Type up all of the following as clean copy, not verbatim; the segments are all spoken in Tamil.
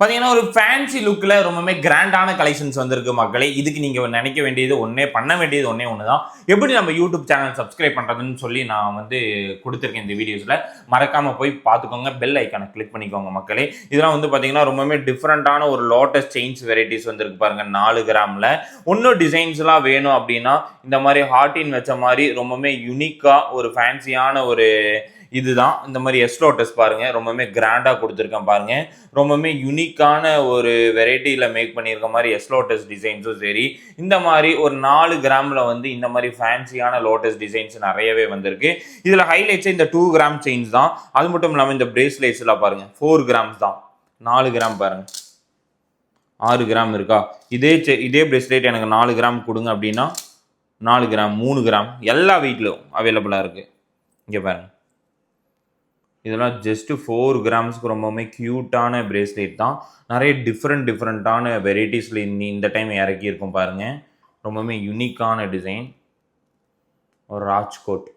பார்த்தீங்கன்னா ஒரு ஃபேன்சி லுக்கில் ரொம்பவே கிராண்டான கலெக்ஷன்ஸ் வந்திருக்கு மக்களே. இதுக்கு நீங்கள் நினைக்க வேண்டியது பண்ண வேண்டியது ஒன்று தான். எப்படி நம்ம யூடியூப் சேனல் சப்ஸ்கிரைப் பண்ணுறதுன்னு சொல்லி நான் கொடுத்துருக்கேன் இந்த வீடியோஸில். மறக்காமல் போய் பார்த்துக்கோங்க, பெல் ஐக்கானை கிளிக் பண்ணிக்கோங்க மக்களே. இதெல்லாம் பார்த்தீங்கன்னா ரொம்பவே டிஃப்ரெண்ட்டான ஒரு லோட்டஸ் செயின்ஸ் வெரைட்டிஸ் வந்திருக்கு பாருங்கள் 4 கிராமில். இன்னும் டிசைன்ஸ்லாம் வேணும் அப்படின்னா இந்த மாதிரி ஹார்டின் வச்ச மாதிரி ரொம்பவே யூனிக்காக ஒரு ஃபேன்சியான ஒரு இதுதான். இந்த மாதிரி எஸ்லோட்டஸ் பாருங்க, ரொம்பவே கிராண்டா கொடுத்துருக்கேன் பாருங்க. ரொம்பவே யூனிக்கான ஒரு வெரைட்டியில மேக் பண்ணியிருக்க மாதிரி எஸ்லோட்டஸ் டிசைன்ஸும் சரி. இந்த மாதிரி ஒரு 4 கிராம்ல இந்த மாதிரி ஃபேன்சியான லோட்டஸ் டிசைன்ஸ் நிறையவே வந்திருக்கு. இதுல ஹைலைட்ஸ் இந்த 2 கிராம் செயின்ஸ் தான். அது மட்டும் இல்லாமல் இந்த பிரேஸ்லெட்ஸ் எல்லாம் பாருங்க 4 கிராம்ஸ் தான். 4 கிராம் பாருங்க, 6 கிராம் இருக்கா. இதே பிரேஸ்லெட் எனக்கு 4 கிராம் கொடுங்க அப்படின்னா 4 கிராம் 3 கிராம் எல்லா வெயிட்லையும் அவைலபிளா இருக்கு. இங்க பாருங்க, இதெல்லாம் ஜஸ்ட் 4 கிராம்ஸ்க்கு ரொம்பவுமே க்யூட்டான பிரேஸ்லெட் தான். நிறைய டிஃப்ரெண்ட்டான வெரைட்டிஸில் இந்த டைம் இறக்கியிருக்கும் பாருங்க. ரொம்பவுமே யூனிக்கான டிசைன். ஒரு ராஜ்கோட்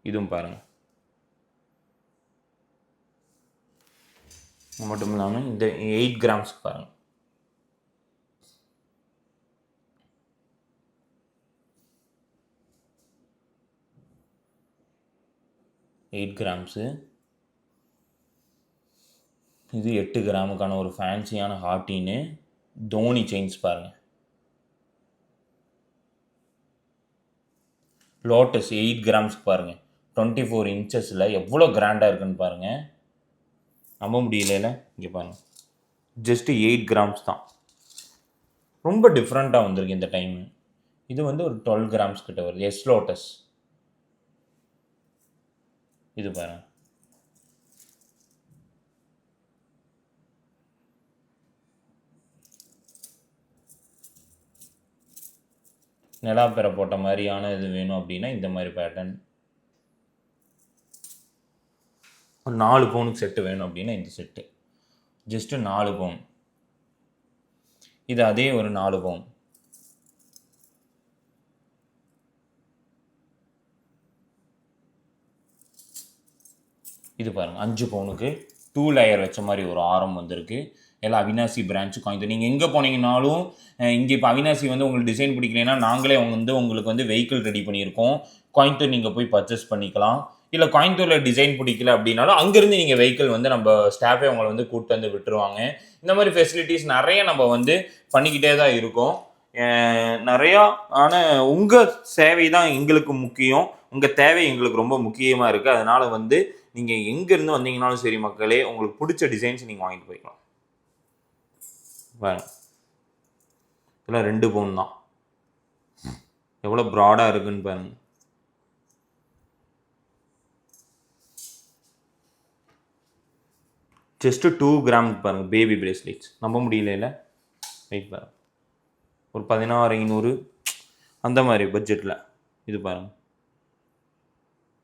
இதுவும் பாருங்க. மட்டும் இல்லாமல் இந்த 8 கிராம்ஸ்க்கு பாருங்க. கிராம்ஸு இது 8 கிராமுக்கான ஒரு ஃபேன்சியான ஹார்டின்னு தோனி செயின்ஸ் பாருங்க. லோட்டஸ் 8 கிராம்ஸ்க்கு பாருங்க, 24 இன்ச்சஸில் எவ்வளோ கிராண்டாக இருக்குன்னு பாருங்க. நம்ப முடியல. இங்கே பாருங்க, ஜஸ்ட் 8 கிராம்ஸ் தான். ரொம்ப டிஃப்ரெண்ட்டாக வந்திருக்கு இந்த டைம். இது ஒரு 12 கிராம்ஸ் கிட்ட வருது. எஸ்லோட்டஸ் இது பாருங்க. நிலாப்பெற போட்ட மாதிரியான இது வேணும் அப்படின்னா இந்த மாதிரி பேட்டர்ன். ஒரு 4 பவுனுக்கு செட்டு வேணும் அப்படின்னா இந்த செட்டு ஜஸ்ட் 4 பவுன். இது அதே ஒரு 4 பவுன். இது பாருங்கள் 5 பவுனுக்கு 2 லேயர் வச்ச மாதிரி ஒரு ஆரம் வந்திருக்கு. எல்லாம் அவினாசி பிரான்ச்சு கோயம்புத்தூர். நீங்கள் எங்கே போனீங்கன்னாலும் இங்கே இப்போ அவினாசி உங்களுக்கு டிசைன் பிடிக்கலைன்னா நாங்களே உங்களுக்கு வெஹிக்கிள் ரெடி பண்ணியிருக்கோம். கோயம்புத்தூர் நீங்கள் போய் பர்ச்சேஸ் பண்ணிக்கலாம். இல்லை கோயம்புத்தூரில் டிசைன் பிடிக்கல அப்படின்னாலும் அங்கேருந்து நீங்கள் வெஹிக்கிள் நம்ம ஸ்டாஃபே உங்களை கூப்பிட்டு விட்டுருவாங்க. இந்த மாதிரி ஃபெசிலிட்டிஸ் நிறைய நம்ம பண்ணிக்கிட்டே தான் இருக்கோம் நிறையா. ஆனால் உங்கள் சேவை தான் எங்களுக்கு முக்கியம், உங்கள் தேவை எங்களுக்கு ரொம்ப முக்கியமாக இருக்குது. அதனால் நீங்கள் எங்கேருந்து வந்தீங்கனாலும் சரி மக்களே, உங்களுக்கு பிடிச்ச டிசைன்ஸ் நீங்கள் வாங்கிட்டு போய்க்கலாம். பாருங்க, இதெல்லாம் 2 பவுன் தான். எவ்வளோ ப்ராடாக இருக்குன்னு பாருங்க. ஜஸ்ட்டு 2 கிராமுக்கு பாருங்கள் பேபி பிரேஸ்லெட்ஸ். நம்ப முடியல. வெயிட் பாருங்க, ஒரு 16,500 அந்த மாதிரி பட்ஜெட்டில். இது பாருங்கள்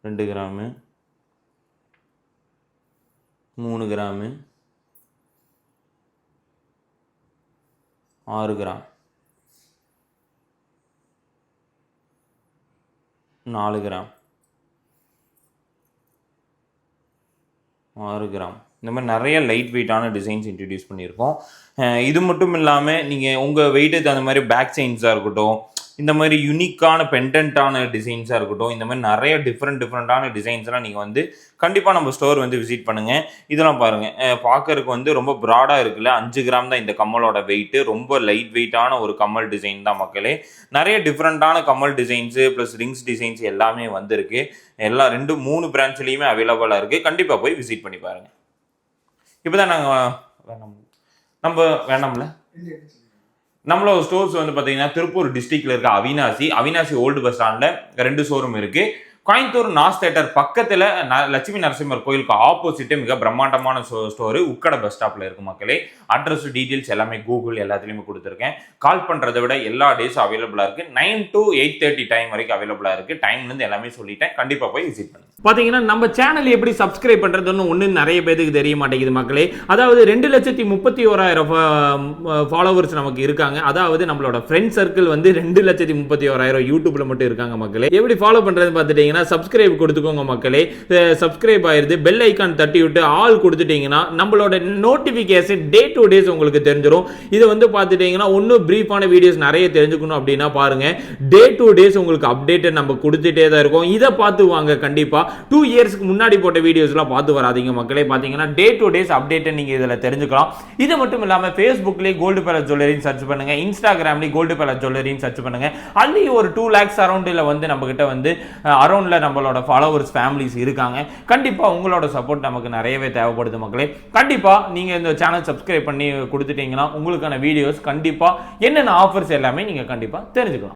2 gram, 3 gram, 6 gram, 4 gram, 6 gram. இந்த மாதிரி நிறைய லைட் வெயிட்டான டிசைன்ஸ் இன்ட்ரடியூஸ் பண்ணியிருக்கோம். இது மட்டும் இல்லாமல் நீங்கள் உங்கள் வெயிட்டுக்கு அந்த மாதிரி பேக் செயின்ஸாக இருக்கட்டும், இந்த மாதிரி யூனிக்கான பெண்டன்ட்டான டிசைன்ஸாக இருக்கட்டும், இந்த மாதிரி நிறைய டிஃப்ரெண்ட்டான டிசைன்ஸ்லாம் நீங்கள் கண்டிப்பாக நம்ம ஸ்டோர் விசிட் பண்ணுங்கள். இதெல்லாம் பாருங்கள், பார்க்கறதுக்கு ரொம்ப ப்ராடாக இருக்குல்ல. 5 கிராம் தான் இந்த கம்மலோட வெயிட்டு. ரொம்ப லைட் வெயிட்டான ஒரு கம்மல் டிசைன் தான் மக்களே. நிறைய டிஃப்ரெண்ட்டான கம்மல் டிசைன்ஸு ப்ளஸ் ரிங்ஸ் டிசைன்ஸ் எல்லாமே வந்திருக்கு. எல்லா 2-3 பிரான்ச்லேயுமே அவைலபிளாக இருக்குது. கண்டிப்பாக போய் விசிட் பண்ணி பாருங்கள். இப்போ தான் நாங்கள் வேணாம்ல நம்மளோட ஸ்டோர்ஸ் பார்த்தீங்கன்னா திருப்பூர் டிஸ்ட்ரிக்ட்ல இருக்க அவினாசி ஓல்டு பஸ் ஸ்டாண்டில் 2 ஷோரூம் இருக்குது. கோயம்புத்தூர் நாஸ் தேட்டர் பக்கத்தில் லட்சுமி நரசிம்மர் கோயிலுக்கு ஆப்போசிட்டே மிக பிரம்மாண்டமான ஸ்டோரு உக்கடை பஸ் ஸ்டாப்பில் இருக்குது மக்களே. அட்ரஸ் டீட்டெயில்ஸ் எல்லாமே கூகுள் எல்லாத்துலேயுமே கொடுத்துருக்கேன். கால் பண்ணுறதை விட எல்லா டேஸும் அவைலபிளாக இருக்குது. 9 to 8:30 டைம் வரைக்கும் அவைலபிளாக இருக்குது. டைம்லேருந்து எல்லாமே சொல்லிட்டேன். கண்டிப்பாக போய் விசிட் பண்ணுங்க. பார்த்தீங்கன்னா நம்ம சேனல் எப்படி சப்ஸ்கிரைப் பண்ணுறதுன்னு ஒன்று நிறைய பேருக்கு தெரிய மாட்டேங்குது மக்களே. அதாவது 2,31,000 ஃபாலோவர்ஸ் நமக்கு இருக்காங்க. அதாவது நம்மளோட ஃப்ரெண்ட் சர்க்கிள் 2,31,000 யூடியூப்ல மட்டும் இருக்காங்க மக்களே. எப்படி ஃபாலோ பண்ணுறதுன்னு பார்த்துட்டீங்கன்னா பார்த்தீங்கன்னா சப்ஸ்கிரைப் கொடுத்துக்கோங்க மக்களே. சப்ஸ்கிரைப் ஆயிருது, பெல் ஐக்கான் தட்டி விட்டு ஆல் கொடுத்துட்டீங்கன்னா நம்மளோட நோட்டிஃபிகேஷன் டே டு டேஸ் உங்களுக்கு தெரிஞ்சிடும். இதை வந்து பார்த்துட்டீங்கன்னா இன்னும் பிரீஃபான வீடியோஸ் நிறைய தெரிஞ்சுக்கணும் அப்படின்னா பாருங்க, டே டு டேஸ் உங்களுக்கு அப்டேட் நம்ம கொடுத்துட்டே தான் இருக்கும். இதை பார்த்து வாங்க. கண்டிப்பா 2 இயர்ஸ்க்கு முன்னாடி போட்ட வீடியோஸ்லாம் பார்த்து வராதீங்க மக்களே. பார்த்தீங்கன்னா டே டு டேஸ் அப்டேட்டை நீங்க இதில் தெரிஞ்சுக்கலாம். இது மட்டும் இல்லாமல் ஃபேஸ்புக்லேயே கோல்டு பேலஸ் ஜுவல்லரின்னு சர்ச் பண்ணுங்க, இன்ஸ்டாகிராம்லேயே கோல்டு பேலஸ் ஜுவல்லரின்னு சர்ச் பண்ணுங்க. அதுலேயும் ஒரு 2 lakhs அரௌண்டில் வந்து நம்ம கிட்ட வந்து அரௌண்ட்ல நம்மளோட ஃபாலோவர்ஸ் ஃபேமிலிஸ் இருக்காங்க. கண்டிப்பா உங்களோட சப்போர்ட் நமக்கு நிறையவே தேவைப்படுது மக்களே. கண்டிப்பா நீங்க இந்த சேனல் சப்ஸ்கிரைப் பண்ணி கொடுத்துட்டீங்கன்னா உங்களுக்கான வீடியோஸ் கண்டிப்பா என்னென்ன ஆஃபர்ஸ் எல்லாமே நீங்க கண்டிப்பா தெரிஞ்சுக்கலாம்.